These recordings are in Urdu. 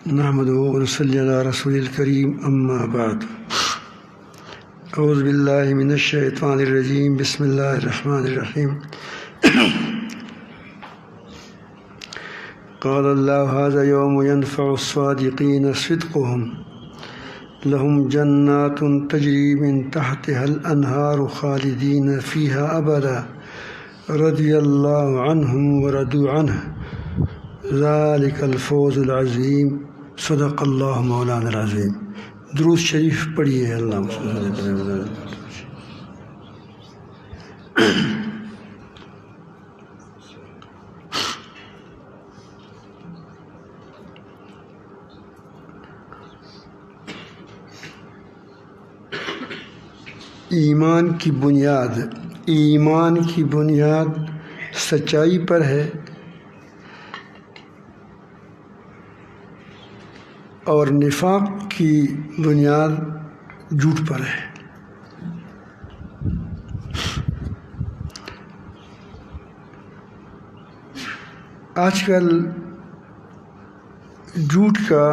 نحمده ونصلي على رسول الكريم أما بعد أعوذ بالله من الشيطان الرجيم بسم الله الرحمن الرحيم قال الله هذا يوم ينفع الصادقين صدقهم لهم جنات تجري من تحتها الأنهار خالدين فيها أبدا رضي الله عنهم ورضوا عنه ذلك الفوز العظيم صدق اللہ مولانا العظیم. درود شریف پڑھیے. اللہ ایمان کی بنیاد سچائی پر ہے اور نفاق کی بنیاد جھوٹ پر ہے. آج کل جھوٹ کا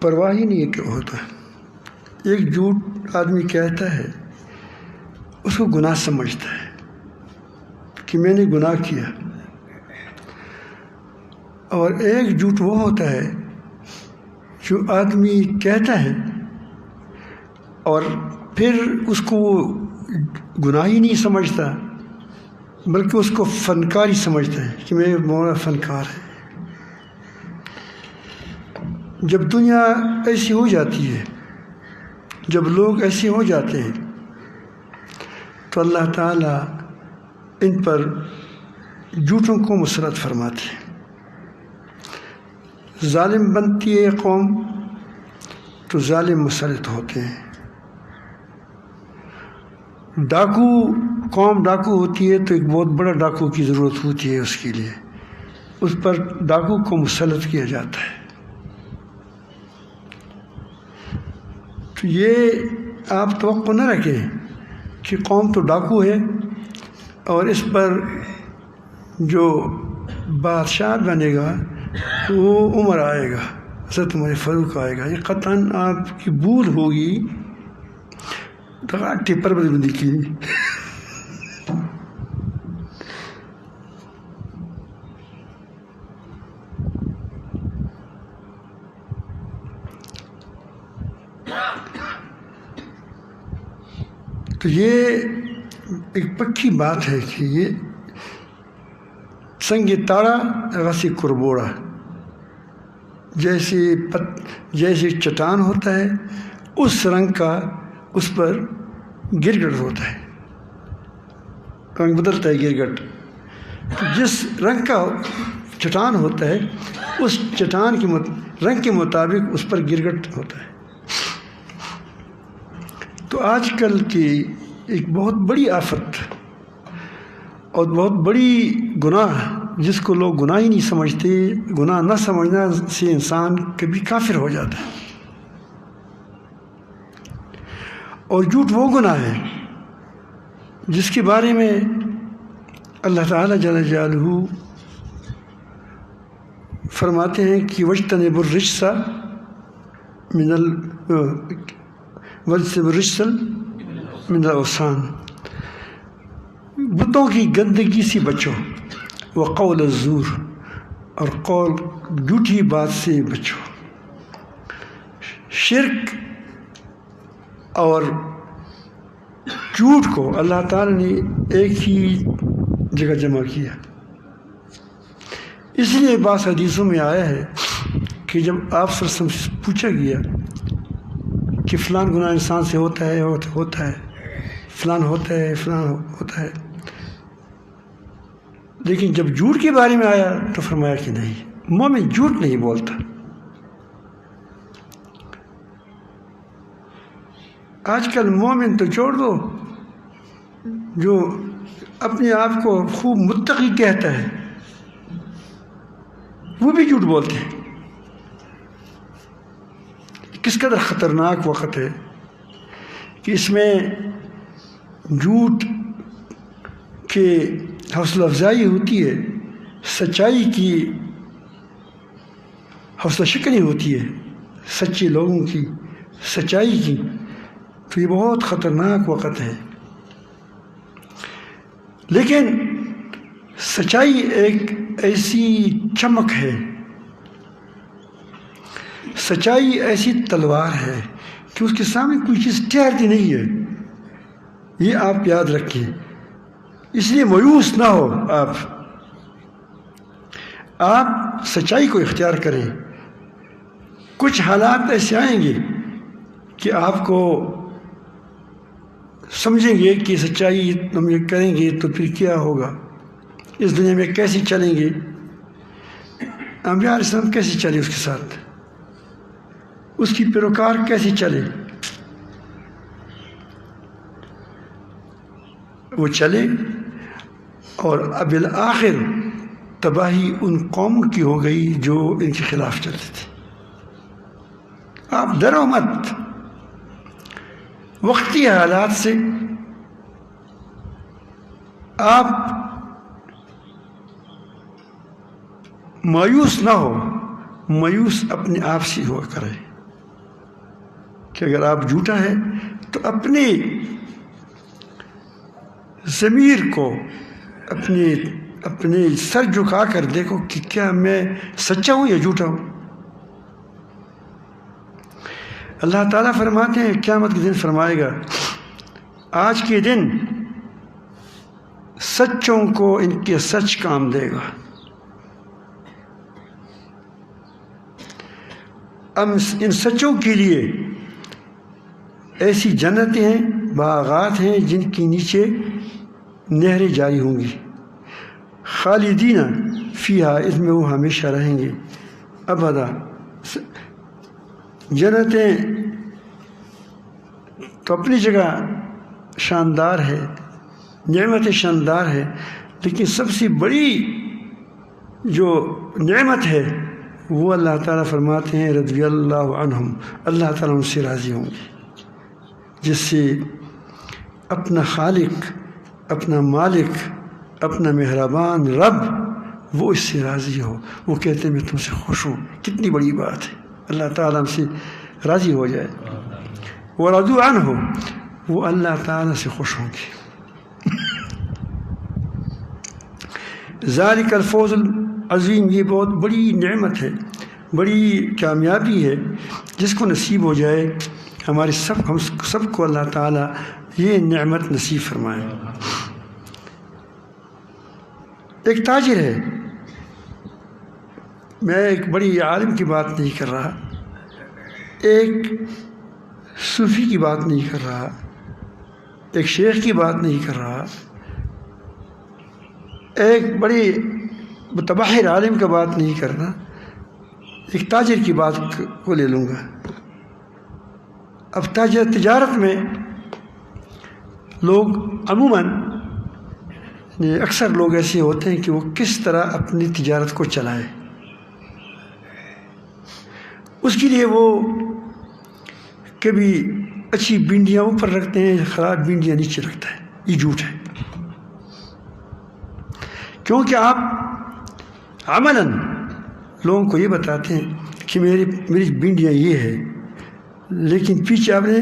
پرواہ ہی نہیں ہوتا. ایک جھوٹ آدمی کہتا ہے اس کو گناہ سمجھتا ہے کہ میں نے گناہ کیا، اور ایک جھوٹ وہ ہوتا ہے جو آدمی کہتا ہے اور پھر اس کو وہ گناہ ہی نہیں سمجھتا بلکہ اس کو فنکاری سمجھتا ہے کہ میں مولا فنکار ہے. جب دنیا ایسی ہو جاتی ہے، جب لوگ ایسے ہو جاتے ہیں تو اللہ تعالیٰ ان پر جھوٹوں کو مسلط فرماتے ہیں. ظالم بنتی ہے قوم تو ظالم مسلط ہوتے ہیں. قوم ڈاکو ہوتی ہے تو ایک بہت بڑا ڈاکو کی ضرورت ہوتی ہے، اس کے لیے اس پر ڈاکو کو مسلط کیا جاتا ہے. تو یہ آپ توقع نہ رکھیں کہ قوم تو ڈاکو ہے اور اس پر جو بادشاہ بنے گا وہ عمر آئے گا، حضرت عمر فاروق آئے گا. یہ قطعاً آپ کی بھول ہوگی ٹپر بندی کی. تو یہ ایک پکی بات ہے کہ یہ سنگ تارا غسی کربوڑا، جیسے چٹان ہوتا ہے اس رنگ کا اس پر گرگٹ ہوتا ہے، رنگ بدلتا ہے گرگٹ. تو جس رنگ کا چٹان ہوتا ہے اس چٹان کے رنگ کے مطابق اس پر گرگٹ ہوتا ہے. تو آج کل کی ایک بہت بڑی آفت اور بہت بڑی گناہ جس کو لوگ گناہ ہی نہیں سمجھتے، گناہ نہ سمجھنا سے انسان کبھی کافر ہو جاتا ہے. اور جھوٹ وہ گناہ ہے جس کے بارے میں اللہ تعالیٰ جل جلالہ فرماتے ہیں کہ وَاجْتَنِبُوا الرِّجْسَ من الأوثان، بتوں کی گندگی سے بچو. وقول الزور، اور قول جھوٹی بات سے بچو. شرک اور جھوٹ کو اللہ تعالیٰ نے ایک ہی جگہ جمع کیا. اس لیے بعض حدیثوں میں آیا ہے کہ جب آپ صلی اللہ علیہ وسلم سے پوچھا گیا کہ فلان گناہ انسان سے ہوتا ہے فلان ہوتا ہے، لیکن جب جھوٹ کے بارے میں آیا تو فرمایا کہ نہیں، مومن جھوٹ نہیں بولتا. آج کل مومن تو چھوڑ دو، جو اپنے آپ کو خوب متقی کہتا ہے وہ بھی جھوٹ بولتے ہیں. کس قدر خطرناک وقت ہے کہ اس میں جھوٹ کے حوصلہ افزائی ہوتی ہے، سچائی کی حوصلہ شکنی ہوتی ہے سچے لوگوں کی، سچائی کی، تو یہ بہت خطرناک وقت ہے۔ لیکن سچائی ایک ایسی چمک ہے، سچائی ایسی تلوار ہے کہ اس کے سامنے کوئی چیز ٹھہرتی نہیں ہے، یہ آپ یاد رکھیں۔ اس لیے مایوس نہ ہو، آپ سچائی کو اختیار کریں۔ کچھ حالات ایسے آئیں گے کہ آپ کو سمجھیں گے کہ سچائی ہم یہ کریں گے تو پھر کیا ہوگا، اس دنیا میں کیسے چلیں گے، انبیاء علیہ السلام کیسے چلے اس کے ساتھ، اس کی پیروکار کیسے چلے، وہ چلے اور بالآخر تباہی ان قوموں کی ہو گئی جو ان کے خلاف چلتے تھے۔ آپ ڈرو مت وقتی حالات سے، آپ مایوس نہ ہو، مایوس اپنے آپ سے ہوا کرے کہ اگر آپ جھوٹا ہے تو اپنے ضمیر کو اپنے سر جھکا کر دیکھو کہ کیا میں سچا ہوں یا جھوٹا ہوں۔ اللہ تعالیٰ فرماتے ہیں قیامت کے دن فرمائے گا، آج کے دن سچوں کو ان کے سچ کام دے گا۔ ان سچوں کے لیے ایسی جنتیں ہیں، باغات ہیں جن کے نیچے نہریں جاری ہوں گی، خالدین فیہا، اس میں وہ ہمیشہ رہیں گے ابدا۔ جنتیں تو اپنی جگہ شاندار ہے، نعمت شاندار ہے، لیکن سب سے بڑی جو نعمت ہے وہ اللہ تعالیٰ فرماتے ہیں رضی اللہ عنہم، اللہ تعالیٰ ان سے راضی ہوں گے، جس سے اپنا خالق، اپنا مالک، اپنا مہربان رب وہ اس سے راضی ہو، وہ کہتے ہیں میں تم سے خوش ہوں۔ کتنی بڑی بات ہے، اللہ تعالیٰ ہم سے راضی ہو جائے۔ وَرَضُوا عَنْهُ، وہ اللہ تعالیٰ سے خوش ہوں گے۔ ذَلِكَ الْفَوْزُ الْعَظِيمُ، یہ بہت بڑی نعمت ہے، بڑی کامیابی ہے جس کو نصیب ہو جائے۔ ہم سب کو اللہ تعالیٰ یہ نعمت نصیب فرمائے۔ ایک تاجر ہے، میں ایک بڑی عالم کی بات نہیں کر رہا، ایک صوفی کی بات نہیں کر رہا، ایک شیخ کی بات نہیں کر رہا، ایک بڑی متبحر عالم کا بات نہیں کرنا، ایک تاجر کی بات کو لے لوں گا۔ اب تجارت میں لوگ عموماً اکثر لوگ ایسے ہوتے ہیں کہ وہ کس طرح اپنی تجارت کو چلائے، اس کے لیے وہ کبھی اچھی بینڈیاں اوپر رکھتے ہیں، خراب بینڈیاں نیچے رکھتا ہے۔ یہ جھوٹ ہے، کیونکہ آپ عملاً لوگوں کو یہ بتاتے ہیں کہ میری بینڈیاں یہ ہے، لیکن پیچھے آپ نے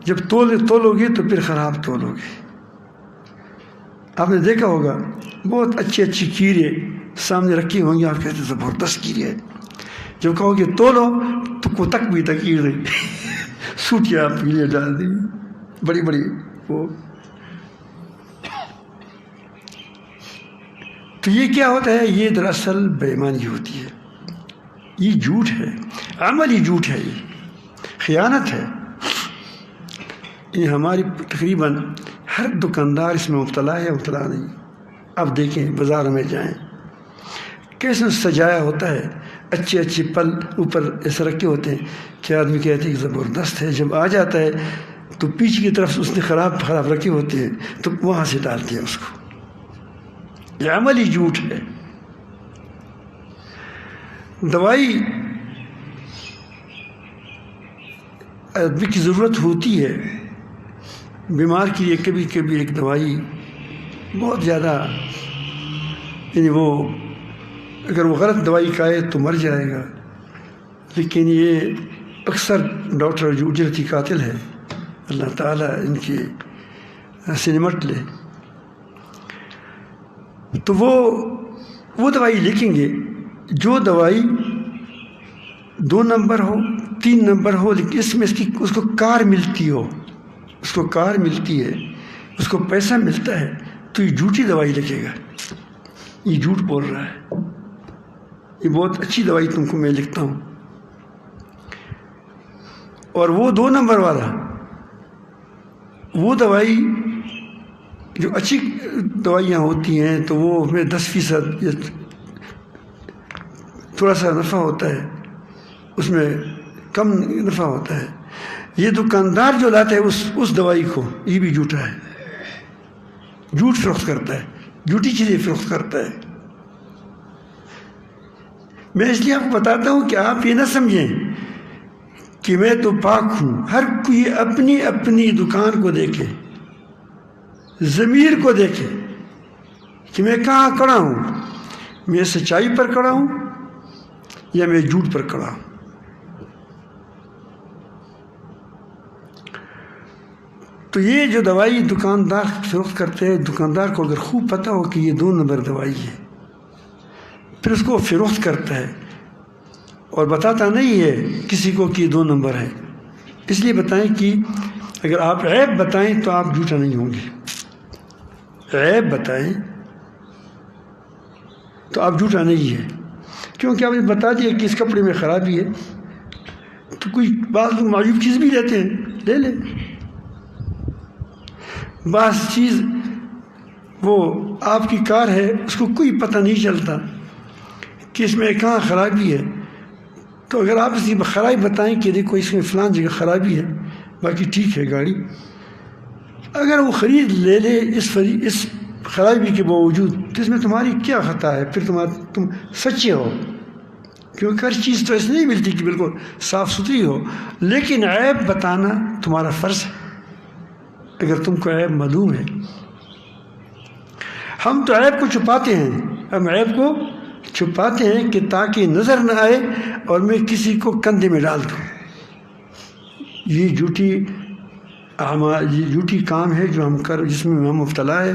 جب تولو گے تو پھر خراب تولو گے۔ آپ نے دیکھا ہوگا بہت اچھی کیرے سامنے رکھی ہوں گی، آپ کہتے ہیں زبردست کیرے ہے، جب کہو گے تولو تو کو تک بھی تکیر نہیں، سوٹیاں آپ کے لیے ڈال دی بڑی بڑی وہ۔ تو یہ کیا ہوتا ہے؟ یہ دراصل بے ایمانی ہوتی ہے، یہ جھوٹ ہے، عملی جھوٹ ہے، یہ خیانت ہے۔ یہ ہماری تقریباً ہر دکاندار اس میں مبتلا ہے، مبتلا نہیں۔ اب دیکھیں بازار میں جائیں کیسے سجایا ہوتا ہے، اچھے اچھے پل اوپر ایسے رکھے ہوتے ہیں کہ آدمی کہتے ہیں کہ زبردست ہے، جب آ جاتا ہے تو پیچھے کی طرف اس نے خراب رکھے ہوتے ہیں تو وہاں سے ڈالتے ہیں اس کو۔ یہ عملی جھوٹ ہے۔ دوائی آدمی کی ضرورت ہوتی ہے، بیمار کے لیے کبھی کبھی ایک دوائی بہت زیادہ، یعنی وہ اگر وہ غلط دوائی کھائے تو مر جائے گا، لیکن یہ اکثر ڈاکٹر جو اجرتی قاتل ہے، اللہ تعالیٰ ان کی سے نمٹ لے، تو وہ دوائی لکھیں گے جو دوائی 2 نمبر ہو 3 نمبر ہو، لیکن اس میں اس کو کار ملتی ہو، اس کو کار ملتی ہے، اس کو پیسہ ملتا ہے، تو یہ جھوٹی دوائی لکھے گا، یہ جھوٹ بول رہا ہے، یہ بہت اچھی دوائی تم کو میں لکھتا ہوں۔ اور وہ 2 نمبر والا، وہ دوائی جو اچھی دوائیاں ہوتی ہیں تو وہ ہمیں 10% یا تھوڑا سا نفع ہوتا ہے، اس میں کم نفع ہوتا ہے۔ یہ دکاندار جو لاتا ہے اس دوائی کو، یہ بھی جھوٹا ہے، جھوٹ فروخت کرتا ہے، جھوٹی چیزیں فروخت کرتا ہے۔ میں اس لیے آپ کو بتاتا ہوں کہ آپ یہ نہ سمجھیں کہ میں تو پاک ہوں۔ ہر کوئی اپنی اپنی دکان کو دیکھے، ضمیر کو دیکھے کہ میں کہاں کھڑا ہوں، میں سچائی پر کھڑا ہوں یا میں جھوٹ پر کھڑا ہوں۔ تو یہ جو دوائی دکاندار فروخت کرتے ہیں، دکاندار کو اگر خوب پتہ ہو کہ یہ 2 نمبر دوائی ہے، پھر اس کو فروخت کرتا ہے اور بتاتا نہیں ہے کسی کو کہ یہ 2 نمبر ہے۔ اس لیے بتائیں کہ اگر آپ عیب بتائیں تو آپ جھوٹا نہیں ہوں گے، عیب بتائیں تو آپ جھوٹا نہیں ہے، کیونکہ آپ نے بتا دیا کہ اس کپڑے میں خرابی ہے، تو کوئی بعض لوگ معیوب چیز بھی لیتے ہیں، لے لیں۔ بعض چیز وہ آپ کی کار ہے، اس کو کوئی پتہ نہیں چلتا کہ اس میں کہاں خرابی ہے، تو اگر آپ اس کی خرابی بتائیں کہ دیکھو اس میں فلان جگہ خرابی ہے، باقی ٹھیک ہے گاڑی، اگر وہ خرید لے لے اس خرابی کے باوجود، تو اس میں تمہاری کیا خطا ہے؟ پھر تم سچے ہو، کیونکہ ہر چیز تو ایسے نہیں ملتی کہ بالکل صاف ستھری ہو، لیکن عیب بتانا تمہارا فرض ہے اگر تم کو عیب معلوم ہے۔ ہم تو عیب کو چھپاتے ہیں، ہم عیب کو چھپاتے ہیں کہ تاکہ نظر نہ آئے اور میں کسی کو کندھے میں ڈال دوں۔ یہ جھوٹی کام ہے جو جس میں ہم مبتلا ہے۔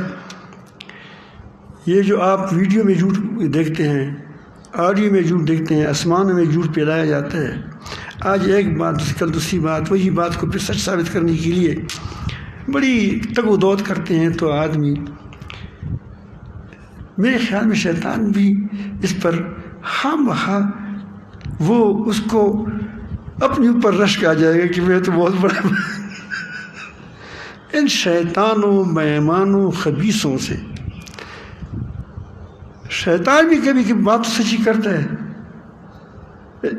یہ جو آپ ویڈیو میں جھوٹ دیکھتے ہیں، آڈیو میں جھوٹ دیکھتے ہیں، آسمانوں میں جھوٹ پھیلایا جاتا ہے، آج ایک بات کل دوسری بات، وہی بات کو پھر سچ ثابت کرنے کے لیے بڑی تگ و دود کرتے ہیں، تو آدمی، میرے خیال میں شیطان بھی اس پر وہ اس کو اپنے اوپر رشک آ جائے گا کہ میں تو بہت بڑا ان شیطانوں بیمانوں خبیثوں سے۔ شیطان بھی کبھی کبھی بات سچی کرتا ہے،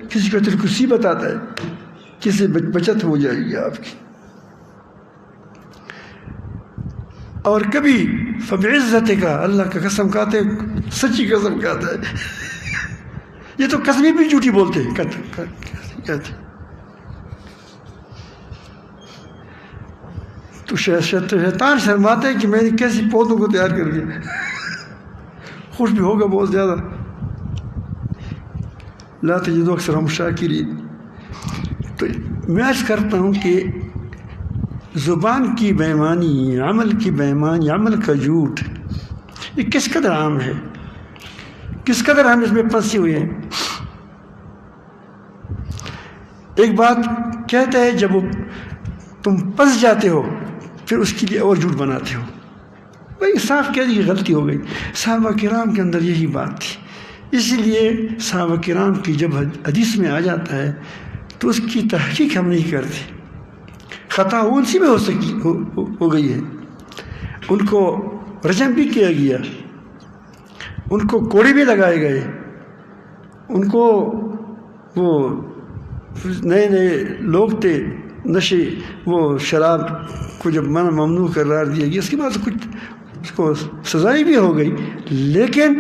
کسی کو تلکسی بتاتا ہے، کسی بچت ہو جائے گی آپ کی، اور کبھی فبعزت کا، اللہ کا قسم کھاتے، سچی قسم کھاتا ہے۔ یہ تو قسمیں بھی جھوٹی بولتے ہیں، کہتے تو شیطان شرماتا ہے کہ میں نے کیسی پودوں کو تیار کر دیا، خوش بھی ہوگا بہت زیادہ۔ لا تجد اکثرهم شاکرین۔ تو میں عرض کرتا ہوں کہ زبان کی بے ایمانی، عمل کی بے ایمانی، عمل کا جھوٹ، یہ کس قدر عام ہے، کس قدر ہم اس میں پھنسے ہوئے ہیں۔ ایک بات کہتا ہے، جب تم پھنس جاتے ہو پھر اس کے لیے اور جھوٹ بناتے ہو۔ بھائی صاف کہہ دی غلطی ہو گئی، صحابہ کرام کے اندر یہی بات تھی، اس لیے صحابہ کرام کی جب حدیث میں آ جاتا ہے تو اس کی تحقیق ہم نہیں کرتے۔ خطا ان سی میں ہو گئی ہے، ان کو رجم بھی کیا گیا، ان کو کوڑے بھی لگائے گئے، ان کو وہ نئے لوگ تھے، نشے، وہ شراب کو جب ممنوع قرار دیا گیا، اس کے بعد کچھ اس کو سزائی بھی ہو گئی، لیکن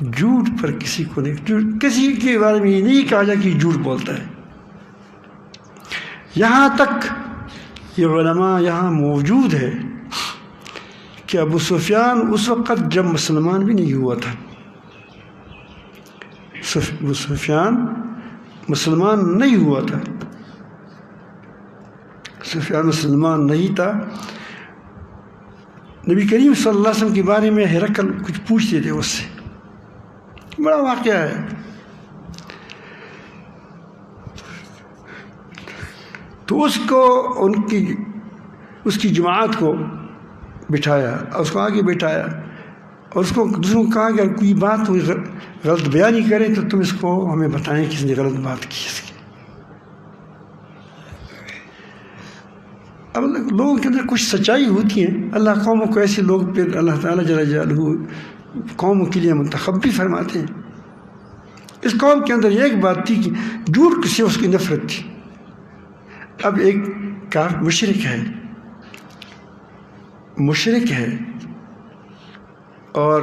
جھوٹ پر کسی کو نہیں، کسی کے بارے میں یہ نہیں کہا جائے کہ جھوٹ بولتا ہے۔ یہاں تک یہ علماء یہاں موجود ہے کہ ابو سفیان اس وقت جب مسلمان بھی نہیں ہوا تھا، ابو سفیان مسلمان نہیں ہوا تھا، سفیان مسلمان نہیں تھا. نبی کریم صلی اللہ علیہ وسلم کے بارے میں ہرقل کچھ پوچھتے تھے اس سے، بڑا واقعہ ہے. تو اس کو اس کی جماعت کو بٹھایا اور اس کو آگے بٹھایا اور اس کو دوسروں کو کہا کہ اگر کوئی بات غلط بیان نہیں کرے تو تم اس کو ہمیں بتائیں کس نے غلط بات کی اس کی. اب لوگوں کے اندر کچھ سچائی ہوتی ہیں، اللہ قوموں کو ایسے لوگ پھر اللہ تعالیٰ جل جلالہ قوموں کے لیے منتخب بھی فرماتے ہیں. اس قوم کے اندر ایک بات تھی کہ جھوٹ سے اس کی نفرت تھی. اب ایک کافر مشرک ہے اور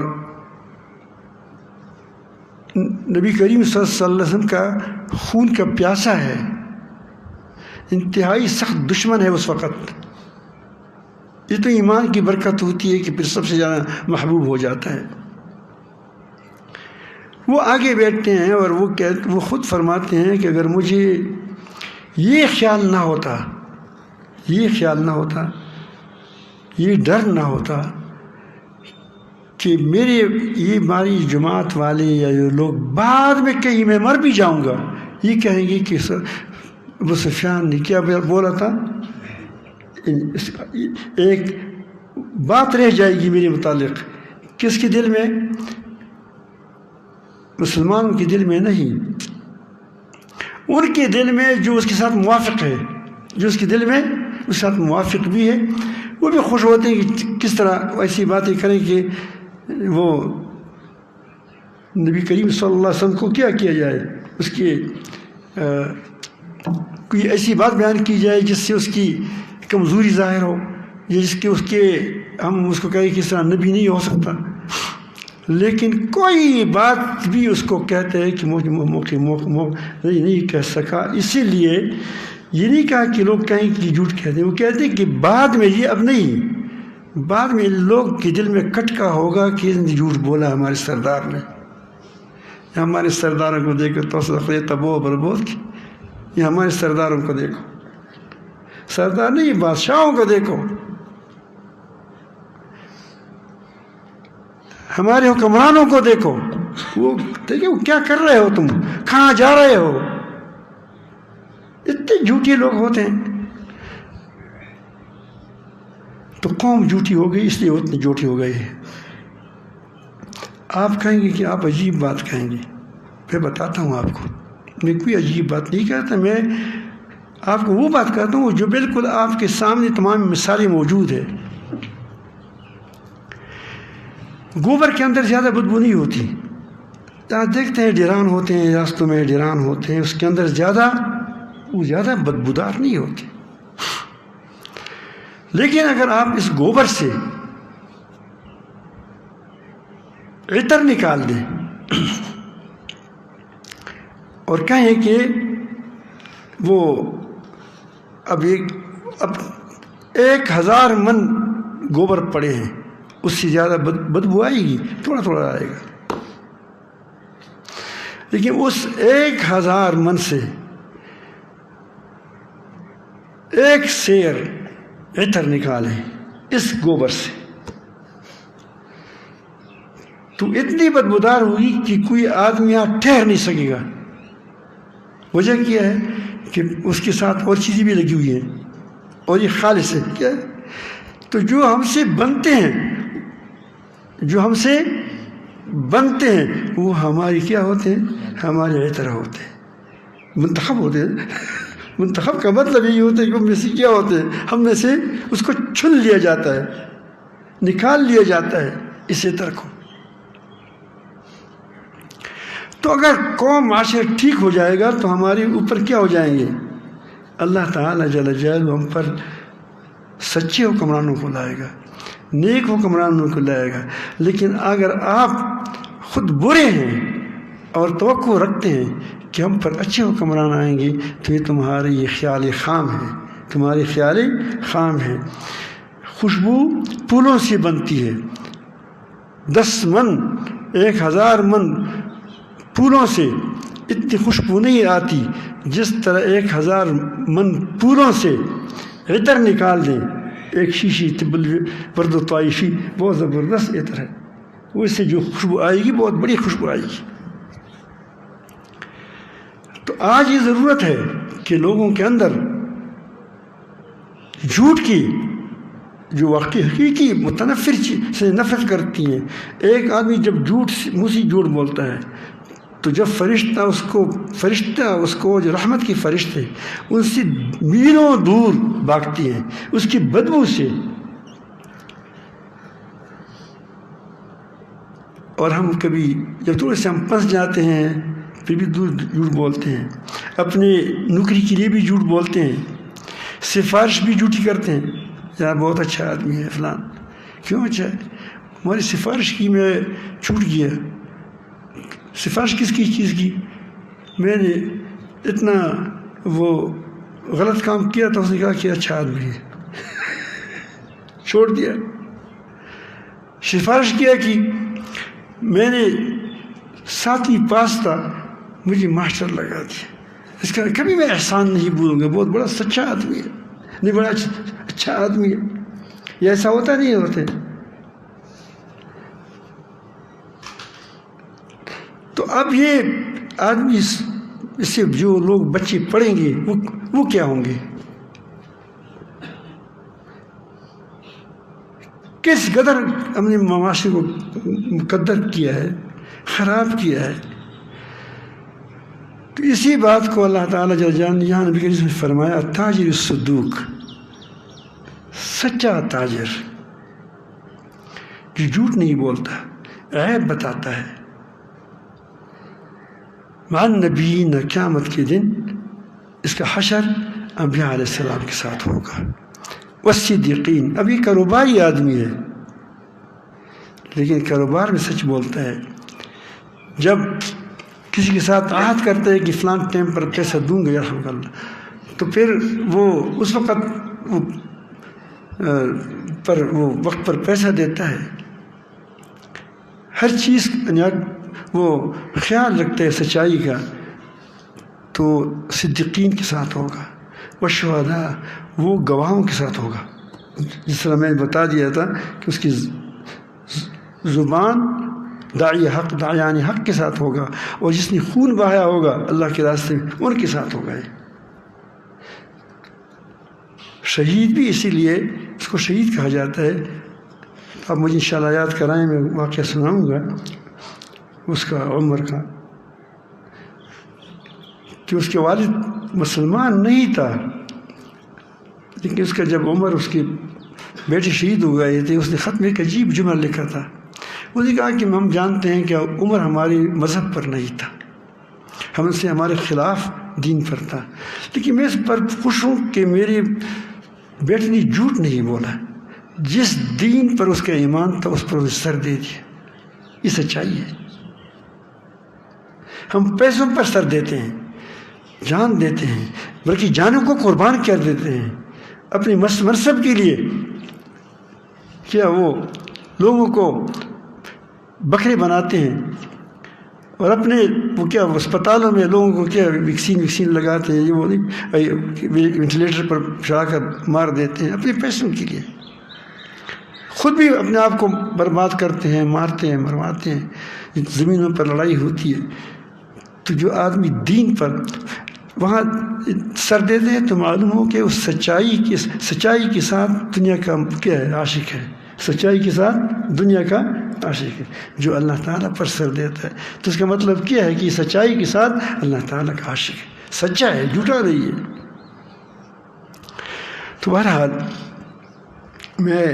نبی کریم صلی اللہ علیہ وسلم کا خون کا پیاسا ہے، انتہائی سخت دشمن ہے اس وقت. یہ تو ایمان کی برکت ہوتی ہے کہ پھر سب سے زیادہ محبوب ہو جاتا ہے. وہ آگے بیٹھتے ہیں اور وہ خود فرماتے ہیں کہ اگر مجھے یہ خیال نہ ہوتا، یہ ڈر نہ ہوتا کہ ہماری جماعت والے یا جو لوگ بعد میں کہیں میں مر بھی جاؤں گا یہ کہیں گے کہ ابو سفیان نے کیا بولا تھا. ایک بات رہ جائے گی میرے متعلق، کس کے دل میں؟ مسلمانوں کے دل میں نہیں، ان کے دل میں جو اس کے ساتھ موافق ہے، جو اس کے دل میں اس کے ساتھ موافق بھی ہے. وہ بھی خوش ہوتے ہیں کہ کس طرح ایسی باتیں کریں کہ وہ نبی کریم صلی اللہ علیہ وسلم کو کیا جائے، اس کے کوئی ایسی بات بیان کی جائے جس سے اس کی کمزوری ظاہر ہو، یا ہم اس کو کہیں کہ اس طرح نبی نہیں ہو سکتا. لیکن کوئی بات بھی اس کو کہتے ہیں کہ موقع نہیں کہہ سکا. اسی لیے یہ نہیں کہا کہ لوگ کہیں کہ جھوٹ کہتے ہیں، وہ کہتے ہیں کہ بعد میں یہ اب نہیں، بعد میں لوگ کے دل میں کٹکا ہوگا کہ جھوٹ بولا ہمارے سردار نے. ہمارے سرداروں کو دیکھو تو تبو بربود کی، یہ ہمارے سرداروں کو دیکھو، سردار نہیں بادشاہوں کو دیکھو، ہمارے حکمرانوں کو دیکھو، وہ دیکھو کیا کر رہے ہو، تم کہاں جا رہے ہو. اتنے جھوٹے لوگ ہوتے ہیں. تو قوم جھوٹی ہو گئی، اس لیے اتنی جھوٹی ہو گئی ہے. آپ کہیں گے کہ آپ عجیب بات کہیں گے، میں بتاتا ہوں آپ کو، میں کوئی عجیب بات نہیں کہتا، میں آپ کو وہ بات کہتا ہوں جو بالکل آپ کے سامنے تمام مثالیں موجود ہے. گوبر کے اندر زیادہ بدبو نہیں ہوتی. آپ دیکھتے ہیں ڈیران ہوتے ہیں، راستوں میں ڈیران ہوتے ہیں، اس کے اندر زیادہ بدبودار نہیں ہوتی. لیکن اگر آپ اس گوبر سے عطر نکال دیں اور کہیں کہ وہ اب 1000 من گوبر پڑے ہیں، اس سے زیادہ بدبو آئے گی؟ تھوڑا تھوڑا آئے گا. لیکن اس 1000 من سے ایک سیر عطر نکالیں اس گوبر سے تو اتنی بدبودار ہوئی کہ کوئی آدمی یہاں ٹھہر نہیں سکے گا. وجہ کیا ہے کہ اس کے ساتھ اور چیزیں بھی لگی ہوئی ہیں اور یہ خالص ہے. کیا ہے؟ تو جو ہم سے بنتے ہیں وہ ہماری کیا ہوتے ہیں؟ ہمارے عطر ہوتے ہیں، منتخب ہوتے ہیں. منتخب کا مطلب یہی ہوتا ہے کہ ہم میں سے کیا ہوتے ہیں، ہم میں سے اس کو چن لیا جاتا ہے، نکال لیا جاتا ہے اس عطر کو. تو اگر قوم معاشرہ ٹھیک ہو جائے گا تو ہمارے اوپر کیا ہو جائیں گے؟ اللہ تعالیٰ جل جلالہ ہم پر سچے حکمرانوں کو لائے گا، نیک حکمرانوں کو لائے گا. لیکن اگر آپ خود برے ہیں اور توقع رکھتے ہیں کہ ہم پر اچھے حکمران آئیں گے تو یہ تمہارے یہ خیال خام ہے، تمہارے خیال خام ہے. خوشبو پھولوں سے بنتی ہے، 10 من 1000 من پھولوں سے اتنی خوشبو نہیں آتی جس طرح 1000 من پھولوں سے عطر نکال دیں. ایک شیشی طب ورد طائفی بہت زبردست عطر ہے، اس سے جو خوشبو آئے گی بہت بڑی خوشبو آئے گی. تو آج یہ ضرورت ہے کہ لوگوں کے اندر جھوٹ کی جو واقعی حقیقی متنفر سے نفرت کرتی ہیں. ایک آدمی جب منہ سے جھوٹ بولتا ہے تو جب فرشتہ اس کو جو رحمت کی فرشتے ان سے میلوں دور بھاگتی ہیں اس کی بدبو سے. اور ہم کبھی جب تھوڑے سے ہم پھنس جاتے ہیں پھر بھی جھوٹ بولتے ہیں، اپنے نوکری کے لیے بھی جھوٹ بولتے ہیں، سفارش بھی جھوٹی کرتے ہیں. یار بہت اچھا آدمی ہے فلان، کیوں اچھا ہے؟ ہماری سفارش کی، میں چھوٹ گیا. سفارش کس کی چیز کی؟ میں نے اتنا وہ غلط کام کیا تو اس نے کہا کہ اچھا آدمی ہے، چھوڑ دیا. سفارش کیا کہ میں نے 7ویں پاس تھا، مجھے ماسٹر لگا دیا. اس کا کبھی میں احسان نہیں بھولوں گا، بہت بڑا سچا آدمی ہے، نہیں بڑا اچھا آدمی ہے. یہ ایسا ہوتا نہیں ہوتے. تو اب یہ آدمی اس سے جو لوگ بچے پڑھیں گے وہ کیا ہوں گے؟ کس قدر ہم نے معاشرے کو مقدر کیا ہے، خراب کیا ہے. تو اسی بات کو اللہ تعالیٰ جل جلالہ یہاں نبی کریم نے فرمایا تاجر الصدوق، سچا تاجر جو جھوٹ نہیں بولتا، عیب بتاتا ہے. مع النبیین، قیامت کے دن اس کا حشر انبیاء علیہ السلام کے ساتھ ہوگا. والصدیقین، اب یہ کاروباری آدمی ہے لیکن کاروبار میں سچ بولتا ہے. جب کسی کے ساتھ عہد کرتا ہے کہ فلان ٹائم پر پیسہ دوں گا یا رحمۃ اللہ، تو پھر وہ اس وقت وہ وقت پر پیسہ دیتا ہے. ہر چیز وہ خیال رکھتا ہے سچائی کا. تو صدیقین کے ساتھ ہوگا. والشہداء، وہ گواہوں کے ساتھ ہوگا. جس طرح میں نے بتا دیا تھا کہ اس کی زبان داعیان حق کے ساتھ ہوگا، اور جس نے خون بہایا ہوگا اللہ کے راستے میں ان کے ساتھ ہوگا. شہید بھی اسی لیے اس کو شہید کہا جاتا ہے. آپ مجھے انشاءاللہ یاد کرائیں، میں واقعہ سناؤں گا اس کا، عمر کا، کہ اس کے والد مسلمان نہیں تھا، لیکن اس کا جب عمر اس کے بیٹے شہید ہو گئے تھے، اس نے خط میں ایک عجیب جملہ لکھا تھا. اس نے کہا کہ ہم جانتے ہیں کہ عمر ہماری مذہب پر نہیں تھا، ہم سے ہمارے خلاف دین پر تھا، لیکن میں اس پر خوش ہوں کہ میرے بیٹے نے جھوٹ نہیں بولا. جس دین پر اس کا ایمان تھا اس پر اسے سر دے دیا. یہ سچائی ہے. ہم پیسوں پر سر دیتے ہیں، جان دیتے ہیں، بلکہ جانوں کو قربان کر دیتے ہیں اپنی منصب کے لیے. کیا وہ لوگوں کو بکرے بناتے ہیں اور اپنے وہ کیا اسپتالوں میں لوگوں کو کیا ویکسین لگاتے ہیں، یہ وہ وینٹیلیٹر پر چڑھا کر مار دیتے ہیں اپنے پیسوں کے لیے. خود بھی اپنے آپ کو برباد کرتے ہیں، مارتے ہیں، مرواتے ہیں. زمینوں پر لڑائی ہوتی ہے. تو جو آدمی دین پر وہاں سر دیتے ہیں تو معلوم ہو کہ اس سچائی کے ساتھ دنیا کا کیا ہے، عاشق ہے. سچائی کے ساتھ دنیا کا عاشق ہے. جو اللہ تعالیٰ پر سر دیتا ہے تو اس کا مطلب کیا ہے کہ سچائی کے ساتھ اللہ تعالیٰ کا عاشق ہے، سچا ہے، جھوٹا نہیں ہے. تو بہرحال میں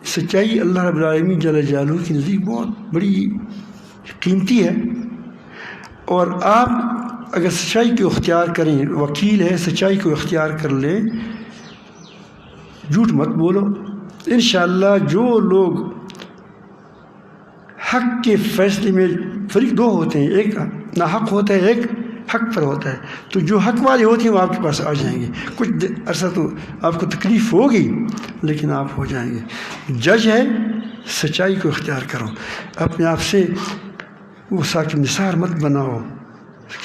سچائی اللہ رب العالمین جل جلالہ کی نزدیک بہت بڑی قیمتی ہے. اور آپ اگر سچائی کو اختیار کریں، وکیل ہے سچائی کو اختیار کر لیں، جھوٹ مت بولو. انشاءاللہ جو لوگ حق کے فیصلے میں فریق دو ہوتے ہیں، ایک ناحق ہوتا ہے، ایک حق پر ہوتا ہے. تو جو حق والے ہوتے ہیں وہ آپ کے پاس آ جائیں گے. کچھ عرصہ تو آپ کو تکلیف ہوگی لیکن آپ ہو جائیں گے. جج ہے، سچائی کو اختیار کرو. اپنے آپ سے وہ ساکن نثار مت بناؤ.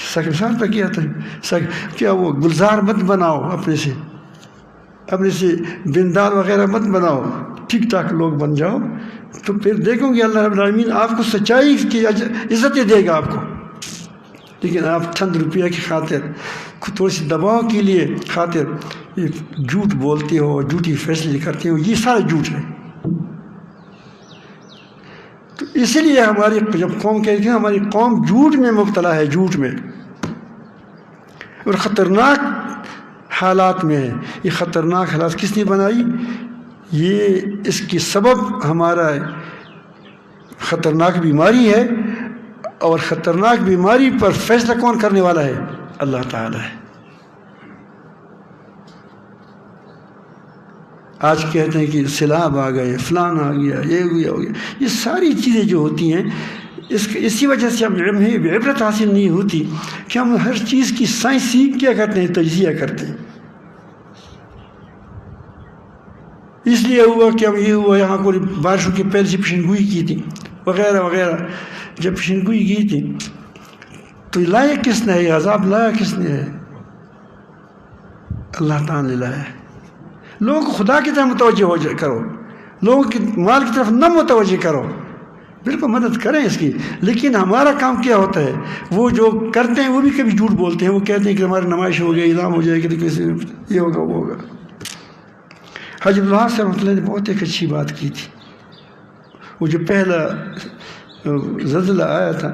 ساکن نثار پہ کیا تھا کیا وہ گلزار مت بناؤ, اپنے سے بندار وغیرہ مت بناؤ, ٹھیک ٹھاک لوگ بن جاؤ, تو پھر دیکھو گے اللہ رب العالمین آپ کو سچائی کی عزت دے گا آپ کو. لیکن آپ چند روپیہ کی خاطر, تھوڑی سی دباؤ کے لیے خاطر جھوٹ بولتے ہو, جھوٹی فیصلے کرتے ہو, یہ سارا جھوٹ ہے. تو اسی لیے ہماری جب قوم کہتی ہے ہماری قوم جھوٹ میں مبتلا ہے, جھوٹ میں, اور خطرناک حالات میں ہے. یہ خطرناک حالات کس نے بنائی؟ یہ اس کی سبب ہمارا خطرناک بیماری ہے, اور خطرناک بیماری پر فیصلہ کون کرنے والا ہے؟ اللہ تعالی ہے. آج کہتے ہیں کہ سیلاب آ گئے, فلان آ گیا, یہ ہو گیا. یہ ساری چیزیں جو ہوتی ہیں اسی وجہ سے ہمیں عبرت حاصل نہیں ہوتی کہ ہم ہر چیز کی سائنسی کیا کرتے ہیں, تجزیہ کرتے ہیں. اس لیے ہوا کہ ہم یہ ہوا یہاں کو بارشوں کے پہلے سے پیشن گوئی کی تھی وغیرہ وغیرہ. جب پیشن گوئی کی تھی تو لایا کس نے ہے؟ عذاب لایا کس نے ہے؟ اللہ تعالیٰ نے لایا ہے. لوگوں کو خدا کی طرف متوجہ کرو, لوگوں کے مال کی طرف نہ متوجہ کرو. بالکل مدد کریں اس کی, لیکن ہمارا کام کیا ہوتا ہے؟ وہ جو کرتے ہیں وہ بھی کبھی جھوٹ بولتے ہیں. وہ کہتے ہیں کہ ہماری نمائش ہو گئی, اعلان ہو جائے گی, یہ ہوگا وہ ہوگا. حاجی عبدالوہاب صاحب رحمۃ اللہ نے بہت ایک اچھی بات کی تھی. وہ جو پہلا زلزلہ آیا تھا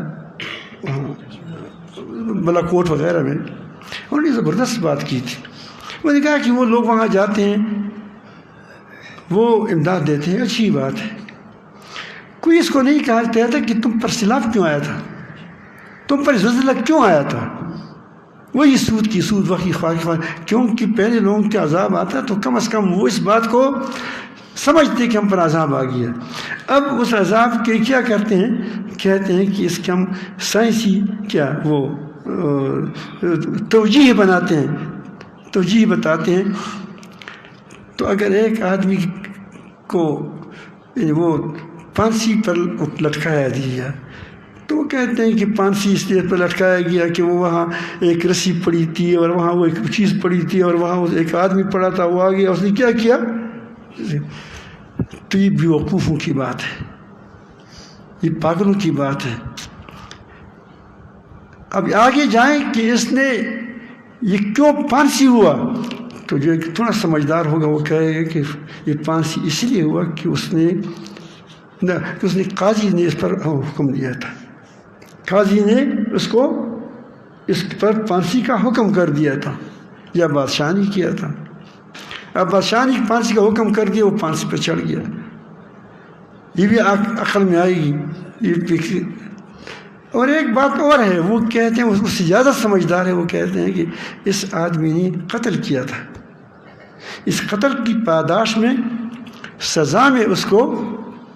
بالاکوٹ وغیرہ میں, انہوں نے زبردست بات کی تھی. انہوں نے کہا کہ وہ لوگ وہاں جاتے ہیں, وہ امداد دیتے ہیں, اچھی بات ہے. کوئی اس کو نہیں کہتا تھا کہ تم پر سیلاب کیوں آیا تھا, تم پر زلزلہ کیوں آیا تھا. وہی سود وقی خواہ, کیونکہ پہلے لوگوں کے عذاب آتا تو کم از کم وہ اس بات کو سمجھتے کہ ہم پر عذاب آ گیا. اب اس عذاب کے کیا کرتے ہیں؟ کہتے ہیں کہ اس کے ہم سائنسی کیا وہ توجیہ بناتے ہیں, توجیہ بتاتے ہیں. تو اگر ایک آدمی کو وہ پھانسی پر لٹکایا دیا تو وہ کہتے ہیں کہ پھانسی اس لیے پر لٹکایا گیا کہ وہ وہاں ایک رسی پڑی تھی اور وہاں وہ ایک چیز پڑی تھی اور وہاں ایک آدمی پڑا تھا, وہ آ گیا, اس نے کیا کیا. تو یہ بیوقوفوں کی بات ہے, یہ پاگلوں کی بات ہے. اب آگے جائیں کہ اس نے یہ کیوں پھانسی ہوا, تو جو تھوڑا سمجھدار ہوگا وہ کہے گا کہ یہ پھانسی اس لیے ہوا کہ اس نے قاضی نے اس پر حکم دیا تھا, قاضی نے اس پر پھانسی کا حکم کر دیا تھا, یا بادشاہ نے کیا تھا. اب بادشاہ نے پھانسی کا حکم کر دیا, وہ پھانسی پہ چڑھ گیا. یہ بھی عقل میں آئے گی یہ. اور ایک بات اور ہے, وہ کہتے ہیں اس سے زیادہ سمجھدار ہے, وہ کہتے ہیں کہ اس آدمی نے قتل کیا تھا, اس قتل کی پاداش میں سزا میں اس کو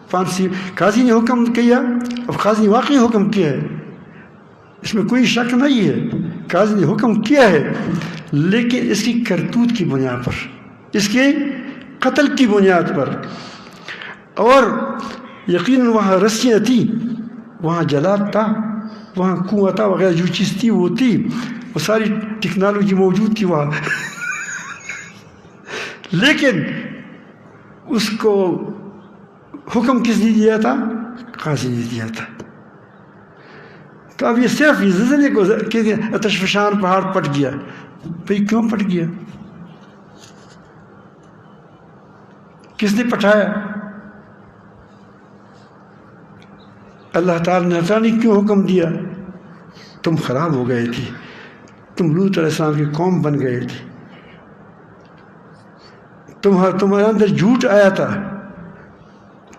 پھانسی, قاضی نے حکم کیا. اب قاضی نے واقعی حکم کیا ہے, اس میں کوئی شک نہیں ہے, قاضی نے حکم کیا ہے, لیکن اس کی کرتوت کی بنیاد پر, اس کے قتل کی بنیاد پر. اور یقیناً وہاں رسیاں تھیں, وہاں جلاد تھا, وہاں کنواں تھا وغیرہ, جو چیز تھی وہ تھی, وہ ساری ٹیکنالوجی موجود تھی وہاں. لیکن اس کو حکم کس نے دیا تھا؟ قاضی نے دیا تھا. تو اب یہ صرف یہ زلزلے کو کہ آتش فشان پہاڑ پٹ گیا, بھئی کیوں پٹ گیا؟ کس نے پٹھایا؟ اللہ تعالیٰ نے پتہ نہیں کیوں حکم دیا. تم خراب ہو گئے تھے, تم لوط علیہ السلام کی قوم بن گئے تھے, تمہارے اندر جھوٹ آیا تھا,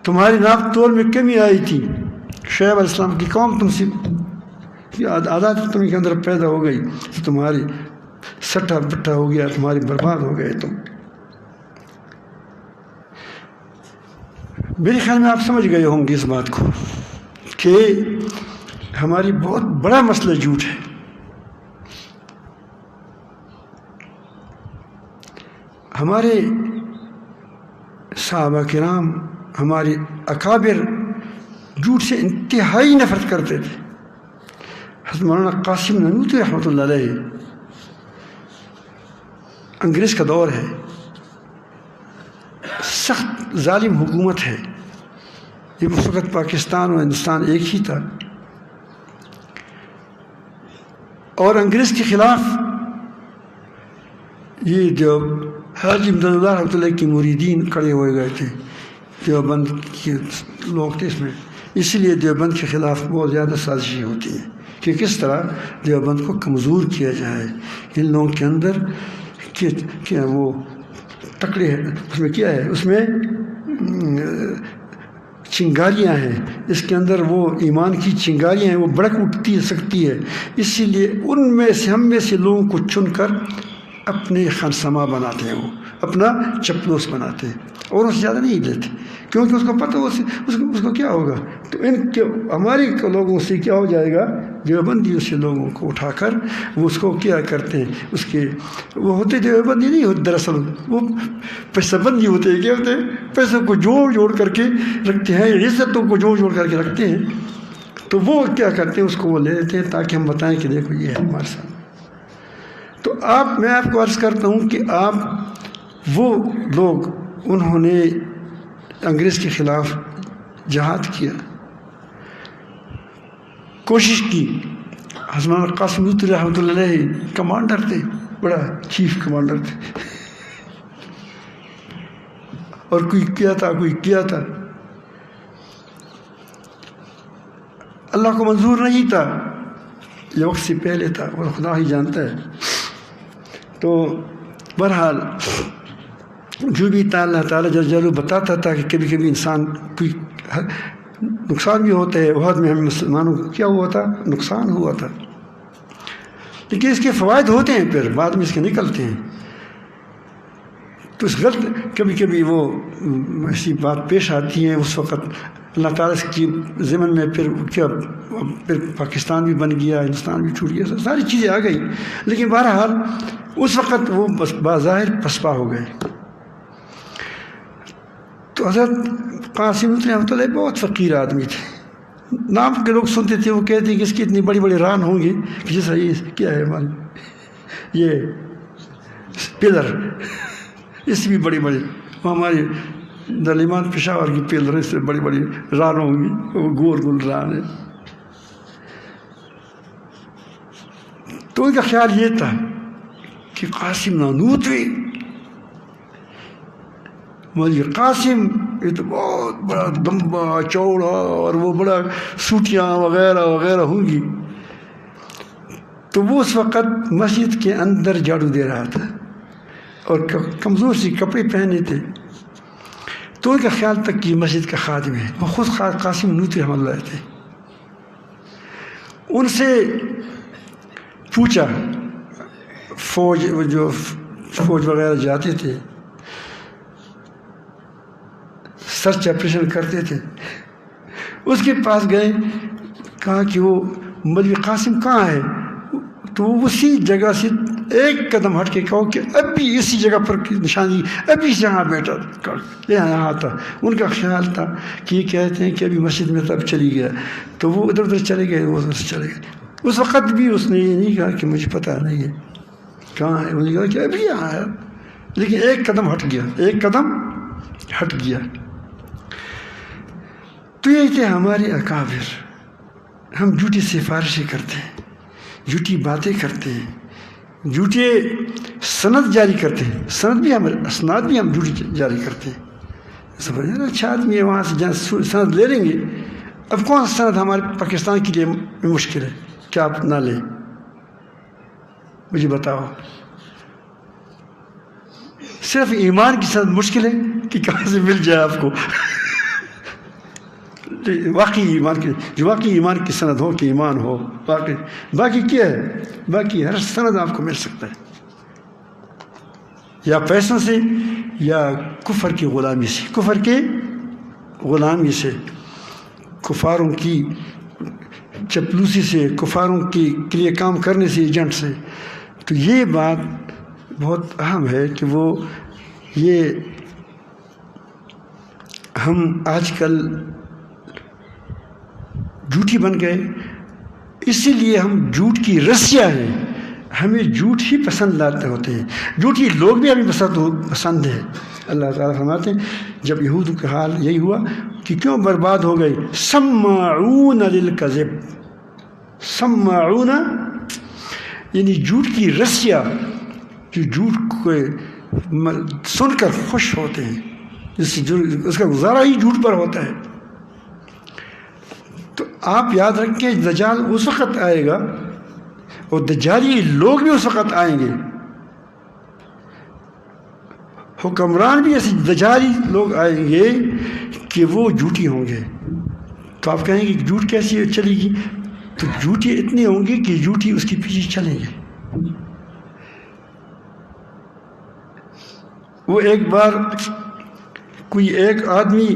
تمہاری ناپ تول میں کمی آئی تھی. شعیب علیہ السلام کی قوم تم سے عادات تم کے اندر پیدا ہو گئی, تمہاری سٹا بٹا ہو گیا, تمہاری برباد ہو گئے تم. میرے خیال میں آپ سمجھ گئے ہوں گے اس بات کو کہ ہماری بہت بڑا مسئلہ جھوٹ ہے. ہمارے صحابہ کرام, ہمارے اکابر جھوٹ سے انتہائی نفرت کرتے تھے, حضرت مولانا قاسم نانوتوی رحمۃ اللہ علیہ، انگریز کا دور ہے، سخت ظالم حکومت ہے، یہ اس وقت پاکستان اور ہندوستان ایک ہی تھا، اور انگریز کے خلاف یہ جو حاجی امداد اللہ رحمۃ اللہ کی مریدین کھڑے ہوئے گئے تھے، دیوبند کے لوگ تھے اس میں، اسی لیے دیوبند کے خلاف بہت زیادہ سازشیں ہوتی ہیں کہ کس طرح دیوبند کو کمزور کیا جائے، ان لوگوں کے اندر کہ وہ تکڑے ہیں، اس میں کیا ہے، اس میں چنگاریاں ہیں، اس کے اندر وہ ایمان کی چنگاریاں ہیں، وہ بڑک اٹھتی سکتی ہے، اسی لیے ان میں سے ہم میں سے لوگوں کو چن کر اپنے خانسما بناتے ہیں، وہ اپنا چپلوس بناتے ہیں، اور ان سے زیادہ نہیں لیتے، کیونکہ اس کو پتہ اس کو کیا ہوگا، تو ان کے ہمارے لوگوں سے کیا ہو جائے گا، دیوبندیوں سے لوگوں کو اٹھا کر وہ اس کو کیا کرتے ہیں، اس کے وہ ہوتے دیوبندی نہیں ہوتے، دراصل وہ پیسہ بندی ہوتے ہیں، کیا ہوتے ہیں، پیسوں کو جوڑ کر کے رکھتے ہیں، عزتوں کو جوڑ کر کے رکھتے ہیں، تو وہ کیا کرتے ہیں، اس کو وہ لے لیتے ہیں تاکہ ہم بتائیں کہ دیکھو یہ ہے ہمارے ساتھ۔ تو میں آپ کو عرض کرتا ہوں کہ آپ وہ لوگ انہوں نے انگریز کے خلاف جہاد کیا، کوشش کی، حضرت قاسم نانوتوی رحمۃ اللہ علیہ کمانڈر تھے، بڑا چیف کمانڈر تھے، اور کوئی کیا تھا، اللہ کو منظور نہیں تھا، یہ وقت سے پہلے تھا اور خدا ہی جانتا ہے۔ تو بہرحال جو بھی اللہ تعالیٰ جل جلالہ بتاتا تھا کہ کبھی کبھی انسان کوئی نقصان بھی ہوتا ہے، وہاں میں ہم مسلمانوں کو کیا ہوا تھا، نقصان ہوا تھا، لیکن اس کے فوائد ہوتے ہیں، پھر بعد میں اس کے نکلتے ہیں، تو اس کبھی کبھی وہ ایسی بات پیش آتی ہے، اس وقت اللہ تعالیٰ کی ضمن میں پھر پاکستان بھی بن گیا، ہندوستان بھی چھوٹ گیا، ساری چیزیں آ گئی، لیکن بہرحال اس وقت وہ بظاہر پسپا ہو گئے۔ تو حضرت قاسم رحمۃ اللہ بہت فقیر آدمی تھے، نام کے لوگ سنتے تھے، وہ کہتے ہیں کہ اس کی اتنی بڑی بڑی ران ہوں گی کہ جیسا یہ کیا ہے ہماری یہ پلر، اس سے بھی بڑی بڑی، وہ ہماری دلیمان پشاور کی پلر، اس سے بڑی بڑی ران ہوں گی، وہ گول ران ہے۔ تو ان کا خیال یہ تھا کہ قاسم نانوتوی مولوی قاسم یہ تو بہت بڑا لمبا چوڑا، اور وہ بڑا سوٹیاں وغیرہ وغیرہ ہوں گی، تو وہ اس وقت مسجد کے اندر جھاڑو دے رہا تھا اور کمزور سی کپڑے پہنے تھے، تو ان کا خیال تک کہ مسجد کا خادم ہے، وہ خود قاسم نانوتوی رحمۃ اللہ تھے۔ ان سے پوچھا، فوج وغیرہ جاتے تھے، سرچ آپریشن کرتے تھے، اس کے پاس گئے، کہا کہ وہ مولوی قاسم کہاں ہے، تو اسی جگہ سے ایک قدم ہٹ کے کہو کہ ابھی اسی جگہ پر نشانی، ابھی یہاں بیٹھا یہاں تھا۔ ان کا خیال تھا کہ یہ کہتے ہیں کہ ابھی مسجد میں تب چلی گیا، تو وہ ادھر ادھر چلے گئے، وہ ادھر سے چلے گئے۔ اس وقت بھی اس نے یہ نہیں کہا کہ مجھے پتہ نہیں ہے کہاں ہے، انہوں نے کہا کہ ابھی یہاں ہے، لیکن ایک قدم ہٹ گیا۔ تو یہ تھے ہمارے اکابر، ہم جھوٹی سفارشیں کرتے ہیں، جھوٹی باتیں کرتے ہیں، جھوٹے سند جاری کرتے ہیں، اسناد بھی ہم جھوٹی جاری کرتے ہیں۔ سمجھ رہے، اچھا آدمی ہے، وہاں سے جہاں سند لے لیں گے، اب کون سا سند ہمارے پاکستان کے لیے مشکل ہے کہ آپ نہ لیں، مجھے بتاؤ۔ صرف ایمان کی سند مشکل ہے کہ کہاں سے مل جائے آپ کو، واقعی ایمان کی، جو واقعی ایمان کی سند ہو کہ ایمان ہو، باقی کیا ہے، باقی ہر سند آپ کو مل سکتا ہے، یا پیسوں سے یا کفر کی غلامی سے، کفاروں کی چپلوسی سے، کفاروں کے لیے کام کرنے سے، ایجنٹ سے۔ تو یہ بات بہت اہم ہے کہ وہ یہ ہم آج کل جھوٹی بن گئے، اسی لیے ہم جھوٹ کی رسیاں ہیں، ہمیں جھوٹ ہی پسند لاتے ہوتے ہیں، جھوٹی لوگ بھی ہمیں پسند ہیں۔ اللہ تعالیٰ فرماتے ہیں جب یہود کا حال یہی ہوا کہ کیوں برباد ہو گئے، سماعون للکذب، سماعون یعنی جھوٹ کی رسیاں، جو جھوٹ کو سن کر خوش ہوتے ہیں، اس کا گزارا ہی جھوٹ پر ہوتا ہے۔ تو آپ یاد رکھیں دجال اس وقت آئے گا اور دجالی لوگ بھی اس وقت آئیں گے، حکمران بھی ایسے دجالی لوگ آئیں گے کہ وہ جھوٹی ہوں گے۔ تو آپ کہیں گے کہ جھوٹ کیسی چلے گی؟ تو جھوٹی اتنی ہوں گی کہ جھوٹی اس کے پیچھے چلیں گے۔ وہ ایک بار کوئی ایک آدمی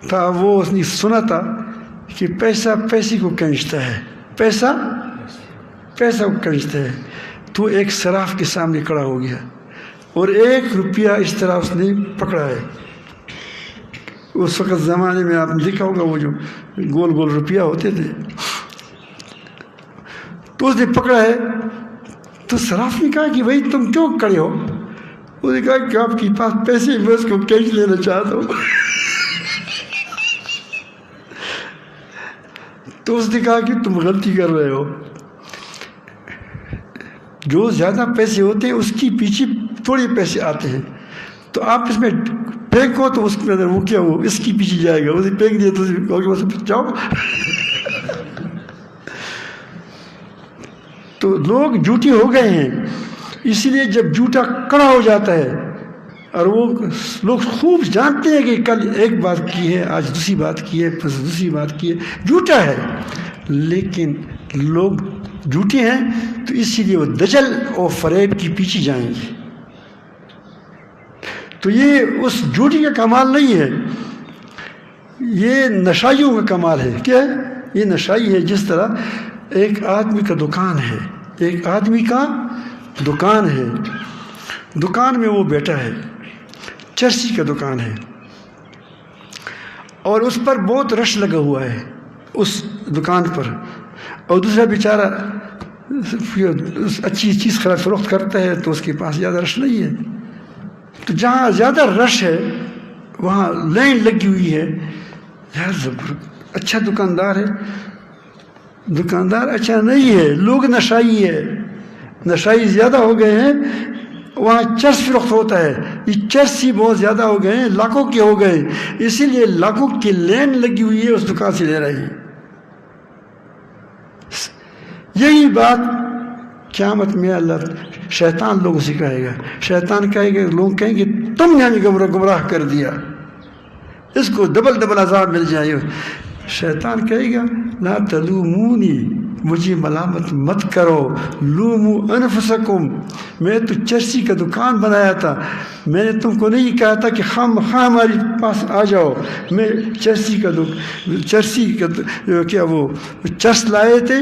تھا، وہ اس نے سنا تھا کہ پیسہ پیسے کو کھینچتا ہے، پیسہ پیسہ کو کھینچتا ہے، تو ایک صراف کے سامنے کھڑا ہو گیا اور 1 روپیہ اس طرح اس نے پکڑا ہے۔ اس وقت زمانے میں آپ نے دیکھا ہوگا وہ جو گول گول روپیہ ہوتے تھے، تو اس نے پکڑا ہے۔ تو صراف نے کہا کہ بھائی تم کیوں کھڑے ہو؟ اس نے کہا کہ آپ کے پاس پیسے، میں اس کو کیش لینا چاہتا ہوں۔ تو اس نے کہا کہ تم غلطی کر رہے ہو، جو زیادہ پیسے ہوتے ہیں اس کی پیچھے تھوڑے پیسے آتے ہیں، تو آپ اس میں پھینکو تو اس کے اندر وہ کیا وہ اس کی پیچھے جائے گا، اسے پھینک دیا تو جاؤ۔ تو لوگ جھوٹے ہو گئے ہیں، اسی لیے جب جھوٹا کڑا ہو جاتا ہے اور وہ لوگ خوب جانتے ہیں کہ کل ایک بات کی ہے، آج دوسری بات کی ہے، پھر دوسری بات کی ہے، جھوٹا ہے، لیکن لوگ جھوٹے ہیں تو اسی لیے وہ دجل اور فریب کی پیچھے جائیں گے۔ تو یہ اس جھوٹی کا کمال نہیں ہے، یہ نشائیوں کا کمال ہے۔ کیا ہے یہ؟ نشائی ہے۔ جس طرح ایک آدمی کا دکان ہے، ایک آدمی کا دکان ہے، دکان میں وہ بیٹھا ہے، چرسی کا دکان ہے، اور اس پر بہت رش لگا ہوا ہے اس دکان پر، اور دوسرا بیچارہ اچھی چیز فروخت کرتا ہے تو اس کے پاس زیادہ رش نہیں ہے۔ تو جہاں زیادہ رش ہے وہاں لائن لگی ہوئی ہے، یار اچھا دکاندار ہے، دکاندار اچھا نہیں ہے، لوگ نشائی ہے، نشائی زیادہ ہو گئے ہیں، وہاں چرس فروخت ہوتا ہے، یہ چرس ہی بہت زیادہ ہو گئے ہیں، لاکھوں کے ہو گئے، اسی لیے لاکھوں کی لین لگی ہوئی ہے، اس دکان سے لے رہے ہیں۔ یہی بات قیامت میں اللہ شیطان لوگوں سے کہے گا، شیطان کہے گا، لوگ کہیں گے تم نے ہمیں گمراہ کر دیا، اس کو ڈبل عذاب مل جائے۔ شیطان کہے گا لا تلومونی، مجھے ملامت مت کرو، لوموا انفسکم، میں تو چرسی کا دکان بنایا تھا، میں نے تم کو نہیں کہا تھا کہ خام ہمارے پاس آ جاؤ، میں چرسی کا کیا وہ چرس لائے تھے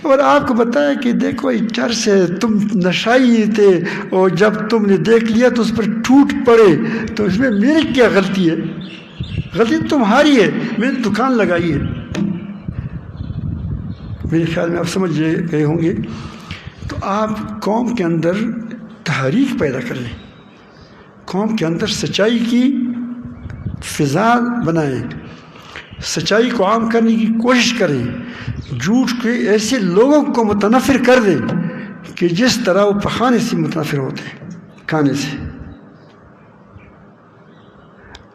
اور آپ کو بتایا کہ دیکھو یہ چرس ہے، تم نشائی تھے اور جب تم نے دیکھ لیا تو اس پر ٹوٹ پڑے، تو اس میں میری کیا غلطی ہے؟ غلطی تمہاری ہے، میں نے دکان لگائی ہے۔ میرے خیال میں آپ سمجھ گئے ہوں گے۔ تو آپ قوم کے اندر تحریک پیدا کریں، قوم کے اندر سچائی کی فضا بنائیں، سچائی کو عام کرنے کی کوشش کریں، جھوٹ کے ایسے لوگوں کو متنفر کر دیں کہ جس طرح وہ پخانے سے متنفر ہوتے ہیں، کھانے سے،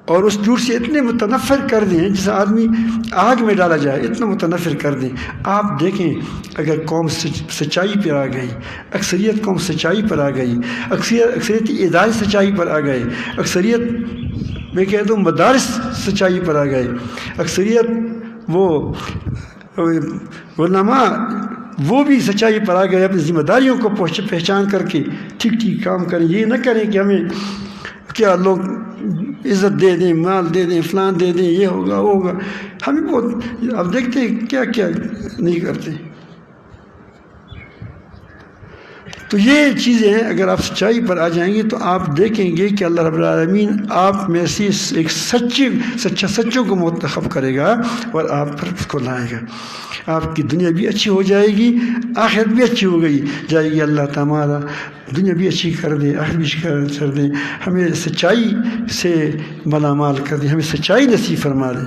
اور اس جھوٹ سے اتنے متنفر کر دیں جیسے آدمی آگ میں ڈالا جائے، اتنا متنفر کر دیں۔ آپ دیکھیں اگر قوم سچائی پر آ گئی، اکثریت قوم سچائی پر آ گئی، اکثریت ادارے سچائی پر آ گئے، اکثریت میں کہہ دوں مدارس سچائی پر آ گئے، اکثریت وہ علماء وہ بھی سچائی پر آ گئے، اپنی ذمہ داریوں کو پہچان کر کے ٹھیک کام کریں، یہ نہ کریں کہ ہمیں کیا لوگ عزت دے دیں، مال دے دیں، فلان دے دیں، یہ ہوگا وہ ہوگا، ہمیں بہت اب دیکھتے ہیں کیا نہیں کرتے۔ تو یہ چیزیں اگر آپ سچائی پر آ جائیں گے تو آپ دیکھیں گے کہ اللہ رب العالمین آپ میں سے ایک سچوں کو منتخب کرے گا اور آپ پر اس کو لائے گا. آپ کی دنیا بھی اچھی ہو جائے گی, آخرت بھی اچھی ہو گئی جائے گی. اللہ تعالیٰ دنیا بھی اچھی کر دے, آخرت بھی کر دے, ہمیں سچائی سے مالا مال کر دے, ہمیں سچائی نصیب فرما دے.